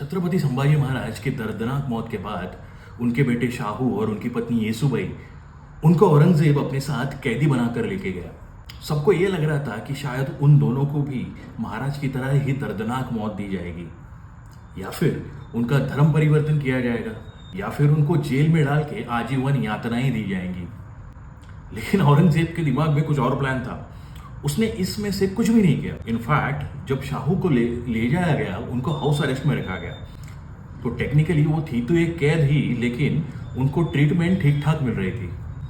छत्रपति संभाजी महाराज की दर्दनाक मौत के बाद उनके बेटे शाहू और उनकी पत्नी येसुबाई उनको औरंगजेब अपने साथ कैदी बनाकर लेके गया। सबको ये लग रहा था कि शायद उन दोनों को भी महाराज की तरह ही दर्दनाक मौत दी जाएगी, या फिर उनका धर्म परिवर्तन किया जाएगा, या फिर उनको जेल में डाल के आजीवन यातनाएं दी जाएंगी। लेकिन औरंगजेब के दिमाग में कुछ और प्लान था। उसने इसमें से कुछ भी नहीं किया। इनफैक्ट जब शाहू को ले जाया गया, उनको हाउस अरेस्ट में रखा गया। तो टेक्निकली वो थी तो एक कैद ही, लेकिन उनको ट्रीटमेंट ठीक ठाक मिल रही थी।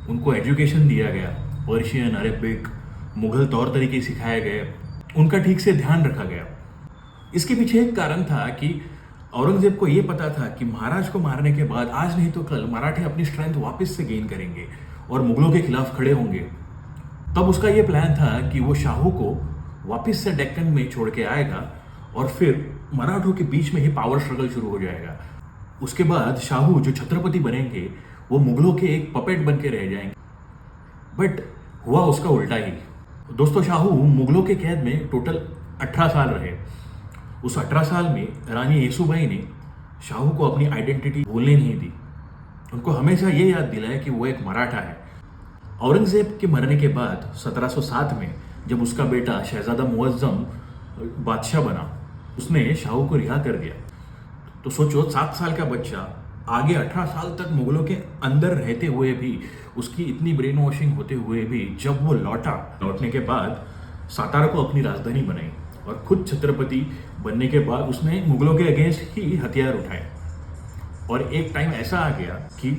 उनको एजुकेशन दिया गया, पर्शियन, अरेबिक, मुगल तौर तरीके सिखाए गए, उनका ठीक से ध्यान रखा गया। इसके पीछे एक कारण था कि औरंगजेब को यह पता था कि महाराज को मारने के बाद आज नहीं तो कल मराठे अपनी स्ट्रेंथ वापस से गेन करेंगे और मुगलों के खिलाफ खड़े होंगे। तब उसका यह प्लान था कि वो शाहू को वापस से डेक्कन में छोड़ के आएगा और फिर मराठों के बीच में ही पावर स्ट्रगल शुरू हो जाएगा। उसके बाद शाहू जो छत्रपति बनेंगे वो मुगलों के एक पपेट बन के रह जाएंगे। बट हुआ उसका उल्टा ही। दोस्तों, शाहू मुगलों के कैद में टोटल 18 साल रहे। उस 18 साल में रानी येसुबाई ने शाहू को अपनी आइडेंटिटी भूलने नहीं दी। उनको हमेशा ये याद दिलाया कि वो एक मराठा है। औरंगजेब के मरने के बाद 1707 में जब उसका बेटा शहजादा मुअज्जम बादशाह बना, उसने शाहू को रिहा कर दिया। तो सोचो, 7 साल का बच्चा आगे 18 साल तक मुगलों के अंदर रहते हुए भी, उसकी इतनी ब्रेन वॉशिंग होते हुए भी, जब वो लौटने के बाद सातारा को अपनी राजधानी बनाई और खुद छत्रपति बनने के बाद उसने मुगलों के अगेंस्ट ही हथियार उठाए। और एक टाइम ऐसा आ गया कि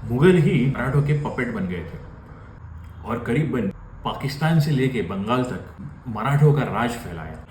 मुगल ही मराठों के पपेट बन गए थे और करीबन पाकिस्तान से लेके बंगाल तक मराठों का राज फैलाया।